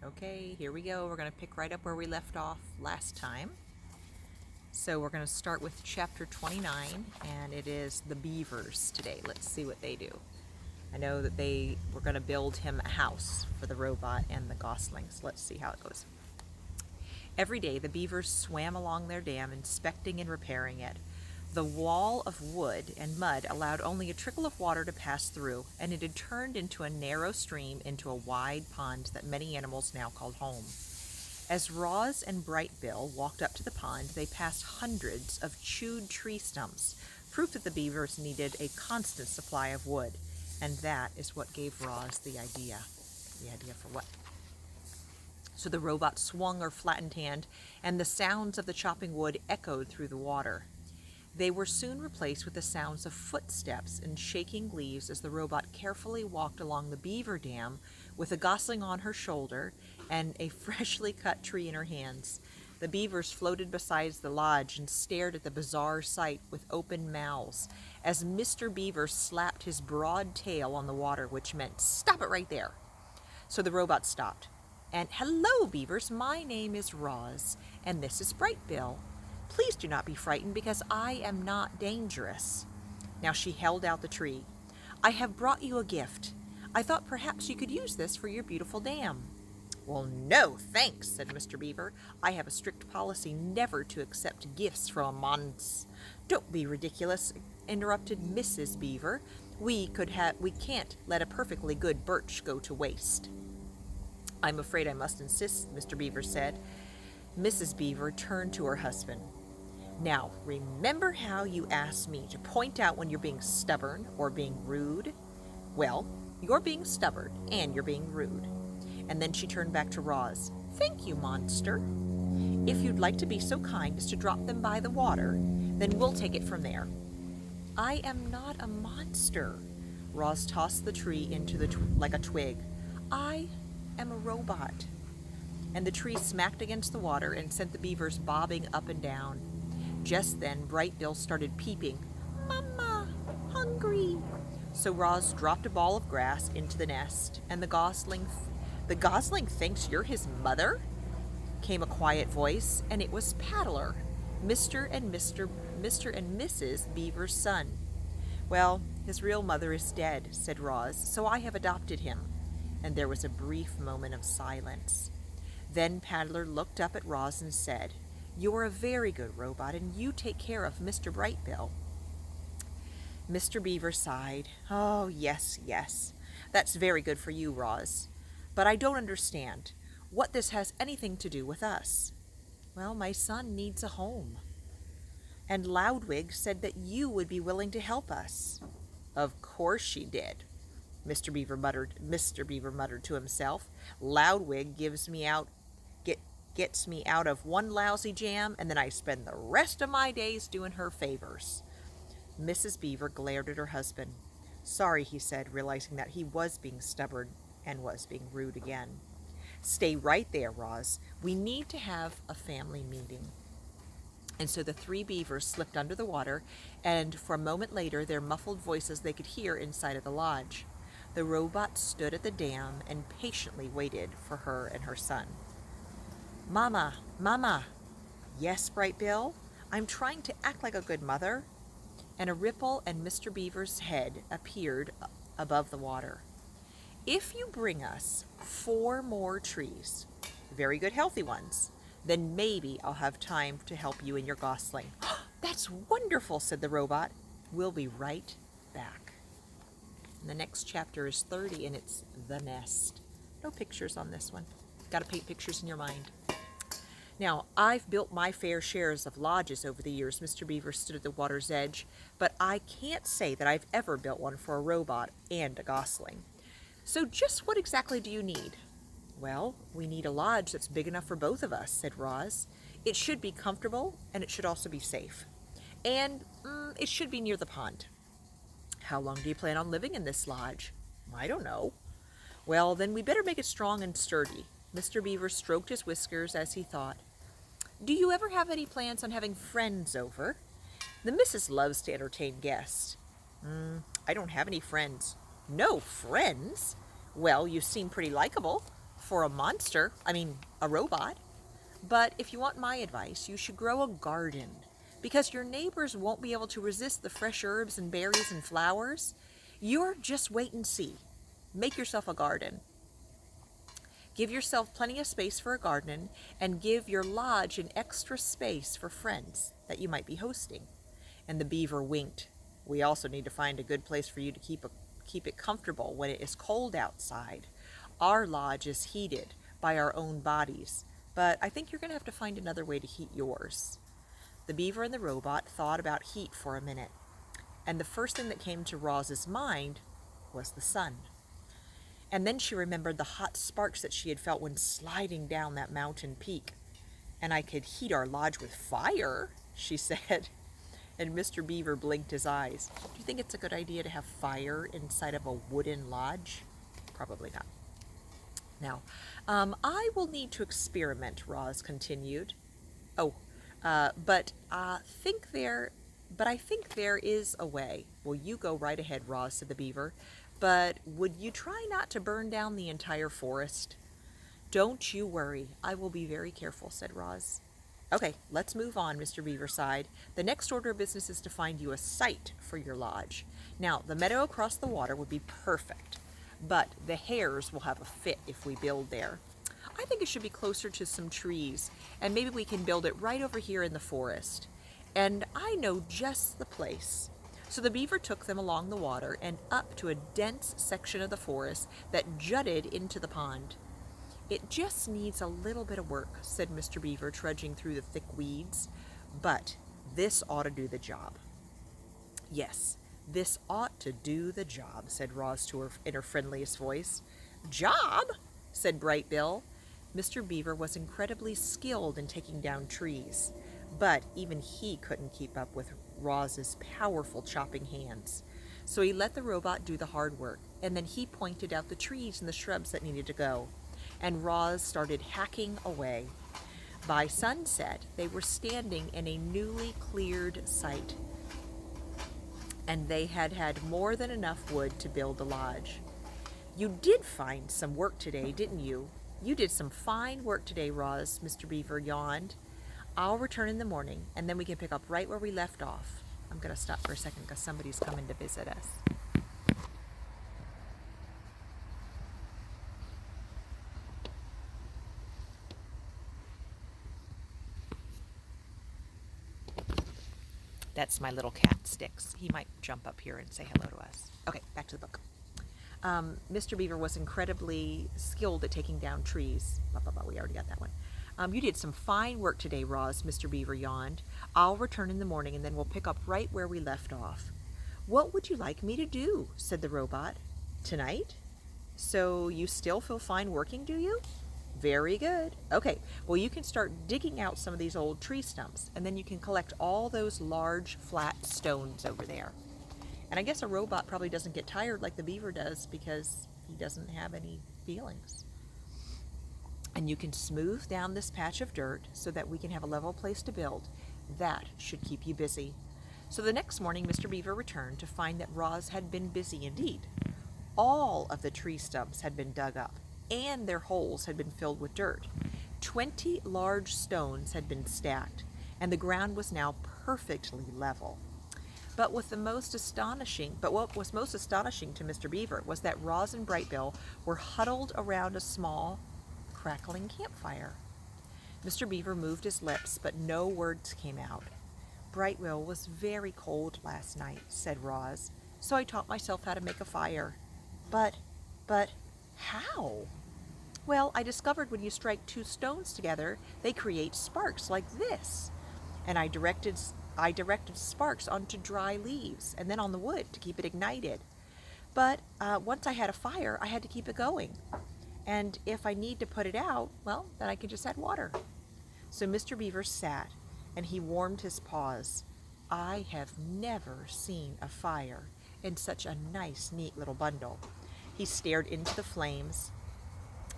Okay, here we go. We're going to pick right up where we left off last time. So we're going to start with chapter 29, and it is the beavers today. Let's see what they do. I know that they were going to build him a house for the robot and the goslings. Let's see how it goes. Every day the beavers swam along their dam, inspecting and repairing it. The wall of wood and mud allowed only a trickle of water to pass through, and it had turned into a narrow stream into a wide pond that many animals now called home. As Roz and Brightbill walked up to the pond, they passed hundreds of chewed tree stumps, proof that the beavers needed a constant supply of wood, and that is what gave Roz the idea. The idea for what? So the robot swung her flattened hand, and the sounds of the chopping wood echoed through the water. They were soon replaced with the sounds of footsteps and shaking leaves as the robot carefully walked along the beaver dam with a gosling on her shoulder and a freshly cut tree in her hands. The beavers floated beside the lodge and stared at the bizarre sight with open mouths as Mr. Beaver slapped his broad tail on the water, which meant, "Stop it right there." So the robot stopped. And, "Hello, beavers, my name is Roz, and this is Brightbill. Please do not be frightened because I am not dangerous." Now she held out the tree. "I have brought you a gift. I thought perhaps you could use this for your beautiful dam." "Well, no, thanks," said Mr. Beaver. "I have a strict policy never to accept gifts from monsters." "Don't be ridiculous," interrupted Mrs. Beaver. We can't let a perfectly good birch go to waste." "I'm afraid I must insist," Mr. Beaver said. Mrs. Beaver turned to her husband. "Now, remember how you asked me to point out when you're being stubborn or being rude? Well, you're being stubborn and you're being rude." And then she turned back to Roz. "Thank you, monster. If you'd like to be so kind as to drop them by the water, then we'll take it from there." "I am not a monster." Roz tossed the tree into like a twig. "I am a robot." And the tree smacked against the water and sent the beavers bobbing up and down. Just then, Brightbill started peeping. "Mama, hungry." So Roz dropped a ball of grass into the nest, and the gosling thinks you're his mother?" came a quiet voice, and it was Paddler, Mr. and Mrs. Beaver's son. "Well, his real mother is dead," said Roz, "so I have adopted him." And there was a brief moment of silence. Then Paddler looked up at Roz and said, "You're a very good robot, and you take care of Mr. Brightbill." Mr. Beaver sighed. "Oh, yes, that's very good for you, Roz. But I don't understand what this has anything to do with us." "Well, my son needs a home. And Loudwig said that you would be willing to help us." "Of course she did," Mr. Beaver muttered to himself. "Loudwig gets me out of one lousy jam, and then I spend the rest of my days doing her favors." Mrs. Beaver glared at her husband. "Sorry," he said, realizing that he was being stubborn and was being rude again. "Stay right there, Roz. We need to have a family meeting." And so the three beavers slipped under the water, and for a moment later their muffled voices they could hear inside of the lodge. The robot stood at the dam and patiently waited for her and her son. "Mama, Mama." "Yes, Brightbill? I'm trying to act like a good mother." And a ripple and Mr. Beaver's head appeared above the water. "If you bring us 4 more trees, very good healthy ones, then maybe I'll have time to help you and your gosling." "That's wonderful," said the robot. "We'll be right back." And the next chapter is 30, and it's The Nest. No pictures on this one. Got to paint pictures in your mind. "Now, I've built my fair shares of lodges over the years." Mr. Beaver stood at the water's edge, "but I can't say that I've ever built one for a robot and a gosling. So just what exactly do you need?" "Well, we need a lodge that's big enough for both of us," said Roz. "It should be comfortable, and it should also be safe. And it should be near the pond." "How long do you plan on living in this lodge?" "I don't know." "Well, then we better make it strong and sturdy." Mr. Beaver stroked his whiskers as he thought. "Do you ever have any plans on having friends over? The missus loves to entertain guests." "I don't have any friends." "No friends? Well, you seem pretty likable." for a monster, a robot. But if you want my advice, you should grow a garden because your neighbors won't be able to resist the fresh herbs and berries and flowers. You're just wait and see. Make yourself a garden. Give yourself plenty of space for a garden and give your lodge an extra space for friends that you might be hosting. And the beaver winked. We also need to find a good place for you to keep it comfortable when it is cold outside. Our lodge is heated by our own bodies, but I think you're going to have to find another way to heat yours. The beaver and the robot thought about heat for a minute, and the first thing that came to Roz's mind was the sun. And then she remembered the hot sparks that she had felt when sliding down that mountain peak. And I could heat our lodge with fire, she said. And Mr. Beaver blinked his eyes. Do you think it's a good idea to have fire inside of a wooden lodge? Probably not. Now, I will need to experiment, Roz continued. But I think there is a way. Well, you go right ahead, Roz, said the beaver. But would you try not to burn down the entire forest? Don't you worry. I will be very careful, said Roz. Okay, let's move on, Mr. Beaver sighed. The next order of business is to find you a site for your lodge. Now, the meadow across the water would be perfect, but the hares will have a fit if we build there. I think it should be closer to some trees, and maybe we can build it right over here in the forest. And I know just the place. So the beaver took them along the water and up to a dense section of the forest that jutted into the pond. It just needs a little bit of work, said Mr. Beaver, trudging through the thick weeds. But this ought to do the job. Yes, this ought to do the job, said Roz in her friendliest voice. Job? Said Bright Bill. Mr. Beaver was incredibly skilled in taking down trees, but even he couldn't keep up with Roz's powerful chopping hands. So he let the robot do the hard work, and then he pointed out the trees and the shrubs that needed to go. And Roz started hacking away. By sunset, they were standing in a newly cleared site, and they had more than enough wood to build a lodge. You did find some work today, didn't you? You did some fine work today, Roz, Mr. Beaver yawned. I'll return in the morning, and then we can pick up right where we left off. I'm going to stop for a second because somebody's coming to visit us. That's my little cat, Sticks. He might jump up here and say hello to us. Okay, back to the book. Mr. Beaver was incredibly skilled at taking down trees. We already got that one. You did some fine work today, Roz, Mr. Beaver yawned. I'll return in the morning, and then we'll pick up right where we left off. What would you like me to do? Said the robot. Tonight? So you still feel fine working, do you? Very good. Okay, well, you can start digging out some of these old tree stumps, and then you can collect all those large, flat stones over there. And I guess a robot probably doesn't get tired like the beaver does because he doesn't have any feelings. And you can smooth down this patch of dirt so that we can have a level place to build. That should keep you busy. So the next morning, Mr. Beaver returned to find that Roz had been busy indeed. All of the tree stumps had been dug up, and their holes had been filled with dirt. 20 large stones had been stacked, and the ground was now perfectly level. But what was most astonishing to Mr. Beaver was that Roz and Brightbill were huddled around a small, crackling campfire. Mr. Beaver moved his lips, but no words came out. Brightbill was very cold last night, said Roz, so I taught myself how to make a fire. But how? Well, I discovered when you strike two stones together, they create sparks like this. And I directed sparks onto dry leaves and then on the wood to keep it ignited. But once I had a fire, I had to keep it going. And if I need to put it out, well, then I can just add water. So Mr. Beaver sat, and he warmed his paws. I have never seen a fire in such a nice, neat little bundle. He stared into the flames.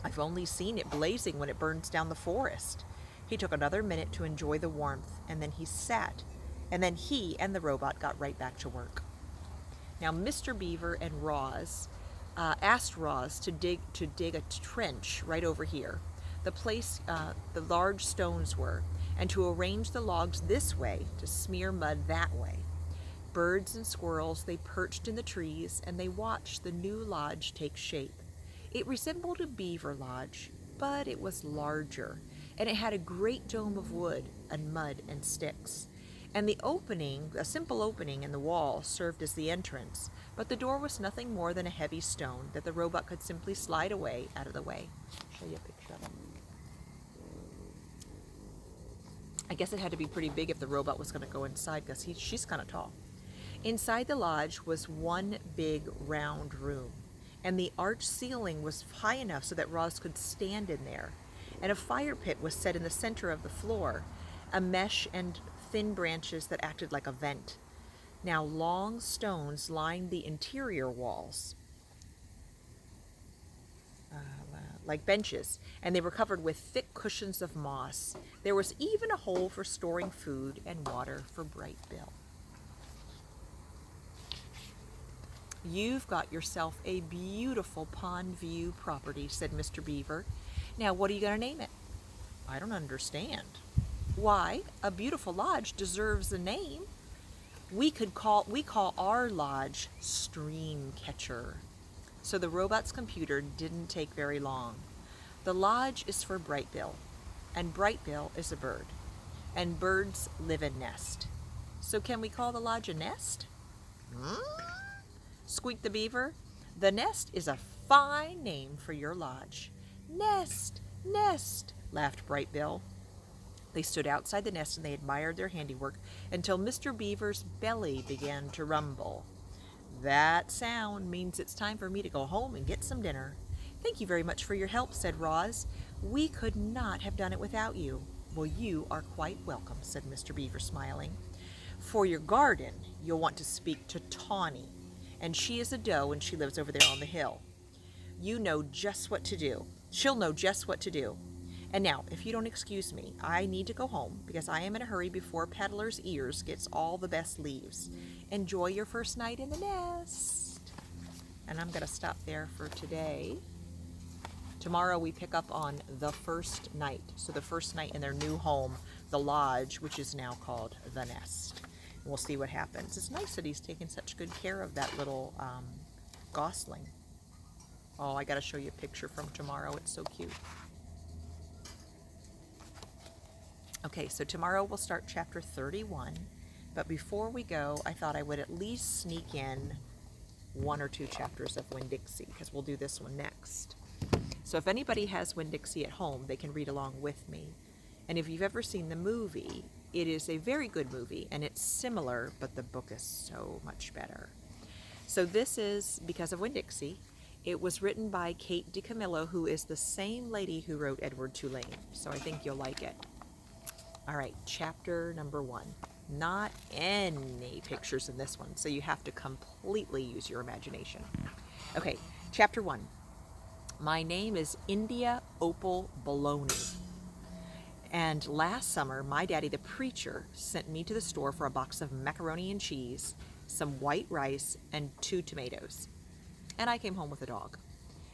I've only seen it blazing when it burns down the forest. He took another minute to enjoy the warmth, and then he sat, and then he and the robot got right back to work. Now, Mr. Beaver and Roz asked Roz to dig a trench right over here, the place the large stones were, and to arrange the logs this way to smear mud that way. Birds and squirrels, they perched in the trees, and they watched the new lodge take shape. It resembled a beaver lodge, but it was larger, and it had a great dome of wood and mud and sticks. And the opening, a simple opening in the wall, served as the entrance, but the door was nothing more than a heavy stone that the robot could simply slide away out of the way. I'll show you a picture of it. I guess it had to be pretty big if the robot was going to go inside, because she's kind of tall. Inside the lodge was one big round room, and the arched ceiling was high enough so that Roz could stand in there. And a fire pit was set in the center of the floor, a mesh and thin branches that acted like a vent. Now long stones lined the interior walls, like benches, and they were covered with thick cushions of moss. There was even a hole for storing food and water for Bright Bill. "You've got yourself a beautiful pond view property," said Mr. Beaver. "Now, what are you going to name it?" "I don't understand." "Why, a beautiful lodge deserves a name. We call our lodge Stream Catcher." So the robot's computer didn't take very long. "The lodge is for Bright Bill, and Bright Bill is a bird, and birds live in nest. So can we call the lodge a nest?" Squeaked the beaver. "The nest is a fine name for your lodge." "Nest, nest," laughed Bright Bill. They stood outside the nest and they admired their handiwork until Mr. Beaver's belly began to rumble. "That sound means it's time for me to go home and get some dinner." "Thank you very much for your help," said Roz. "We could not have done it without you." "Well, you are quite welcome," said Mr. Beaver, smiling. "For your garden, you'll want to speak to Tawny, and she is a doe and she lives over there on the hill. You know just what to do. She'll know just what to do. And now, if you don't excuse me, I need to go home because I am in a hurry before Peddler's Ears gets all the best leaves. Enjoy your first night in the nest." And I'm going to stop there for today. Tomorrow we pick up on the first night. So the first night in their new home, the lodge, which is now called the nest. And we'll see what happens. It's nice that he's taken such good care of that little gosling. Oh, I got to show you a picture from tomorrow. It's so cute. Okay, so tomorrow we'll start chapter 31, but before we go, I thought I would at least sneak in 1 or 2 chapters of Winn Dixie, because we'll do this one next. So if anybody has Winn Dixie at home, they can read along with me. And if you've ever seen the movie, it is a very good movie, and it's similar, but the book is so much better. So this is Because of Winn Dixie. It was written by Kate DiCamillo, who is the same lady who wrote Edward Tulane, so I think you'll like it. All right, chapter number 1. Not any pictures in this one, so you have to completely use your imagination. Okay, chapter 1. My name is India Opal Baloney. And last summer, my daddy, the preacher, sent me to the store for a box of macaroni and cheese, some white rice, and 2 tomatoes. And I came home with a dog.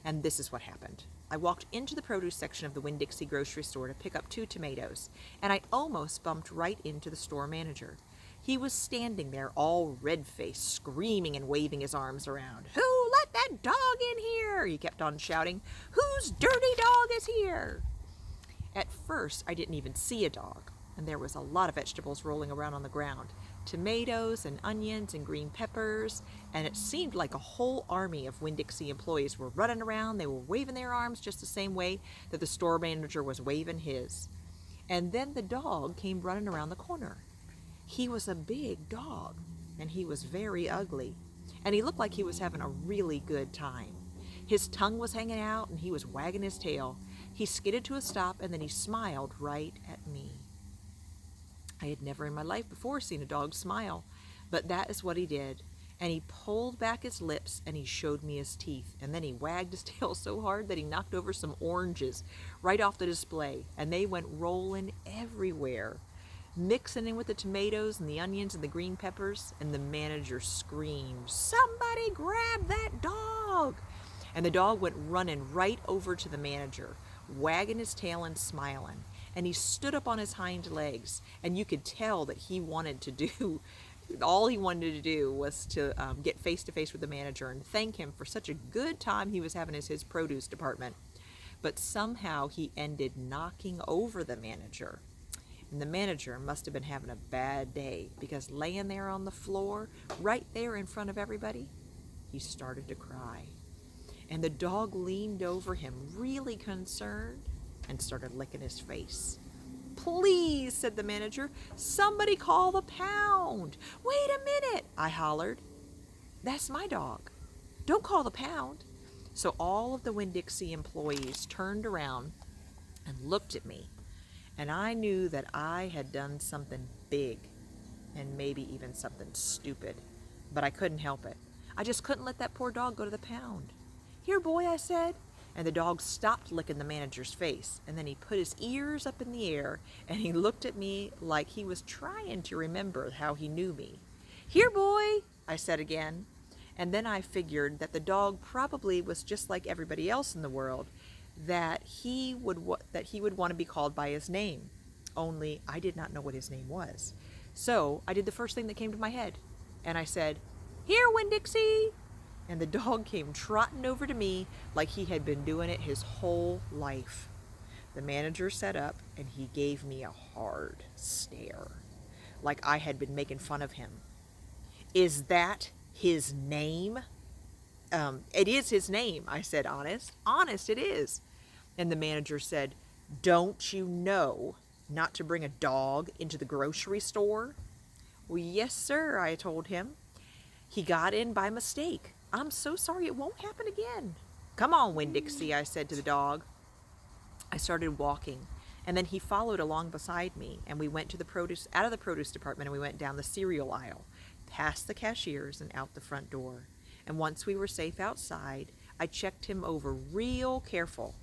And this is what happened. I walked into the produce section of the Winn Dixie grocery store to pick up 2 tomatoes, and I almost bumped right into the store manager. He was standing there all red-faced, screaming and waving his arms around. "Who let that dog in here?" he kept on shouting. "Whose dirty dog is here?" At first, I didn't even see a dog, and there was a lot of vegetables rolling around on the ground. Tomatoes and onions and green peppers, and it seemed like a whole army of Winn Dixie employees were running around. They were waving their arms just the same way that the store manager was waving his. And then the dog came running around the corner. He was a big dog, and he was very ugly, and he looked like he was having a really good time. His tongue was hanging out, and he was wagging his tail. He skidded to a stop, and then he smiled right at me. I had never in my life before seen a dog smile, but that is what he did. And he pulled back his lips and he showed me his teeth. And then he wagged his tail so hard that he knocked over some oranges right off the display. And they went rolling everywhere, mixing in with the tomatoes and the onions and the green peppers. And the manager screamed, "Somebody grab that dog!" And the dog went running right over to the manager, wagging his tail and smiling. And he stood up on his hind legs, and you could tell that he wanted to do, all he wanted to do was to get face to face with the manager and thank him for such a good time he was having as his produce department. But somehow he ended knocking over the manager. And the manager must have been having a bad day, because laying there on the floor, right there in front of everybody, he started to cry. And the dog leaned over him, really concerned, and started licking his face. "Please," said the manager, "somebody call the pound." "Wait a minute," I hollered. "That's my dog. Don't call the pound." So all of the Winn Dixie employees turned around and looked at me, and I knew that I had done something big, and maybe even something stupid, but I couldn't help it. I just couldn't let that poor dog go to the pound. "Here, boy," I said, and the dog stopped licking the manager's face, and then he put his ears up in the air, and he looked at me like he was trying to remember how he knew me. "Here, boy," I said again. And then I figured that the dog probably was just like everybody else in the world, that he would want to be called by his name. Only I did not know what his name was. So I did the first thing that came to my head, and I said, "Here, Winn Dixie!" And the dog came trotting over to me like he had been doing it his whole life. The manager sat up, and he gave me a hard stare, like I had been making fun of him. "Is that his name?" "It is his name," I said, honest. "Honest, it is." And the manager said, "Don't you know not to bring a dog into the grocery store?" "Well, yes, sir," I told him. "He got in by mistake. I'm so sorry. It won't happen again." "Come on, Winn Dixie," I said to the dog. I started walking, and then he followed along beside me, and we went out of the produce department, and we went down the cereal aisle, past the cashiers, and out the front door. And once we were safe outside, I checked him over real careful,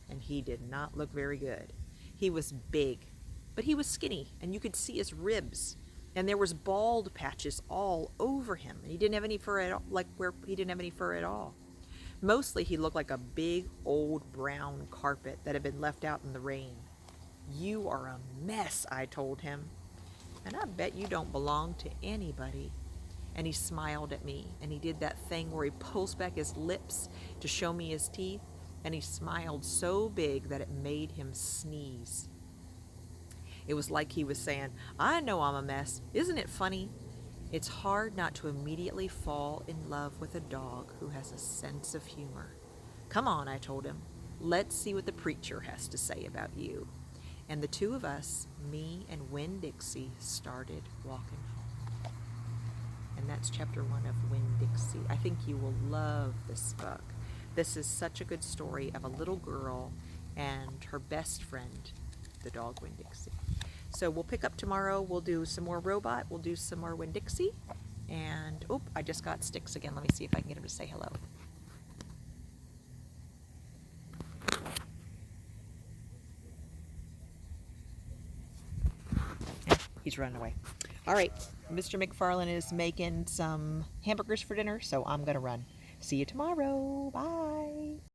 and he did not look very good. He was big, but he was skinny, and you could see his ribs, and there was bald patches all over him, and he didn't have any fur at all, he didn't have any fur at all. Mostly he looked like a big old brown carpet that had been left out in the rain. "You are a mess," I told him, "and I bet you don't belong to anybody." And he smiled at me, and he did that thing where he pulls back his lips to show me his teeth, and he smiled so big that it made him sneeze. It was like he was saying, "I know I'm a mess. Isn't it funny?" It's hard not to immediately fall in love with a dog who has a sense of humor. "Come on," I told him. "Let's see what the preacher has to say about you." And the two of us, me and Winn Dixie, started walking home. And that's chapter 1 of Winn Dixie. I think you will love this book. This is such a good story of a little girl and her best friend, the dog Winn Dixie. So we'll pick up tomorrow. We'll do some more Robot. We'll do some more Winn Dixie. And, I just got Sticks again. Let me see if I can get him to say hello. He's running away. All right, Mr. McFarlane is making some hamburgers for dinner, so I'm going to run. See you tomorrow. Bye.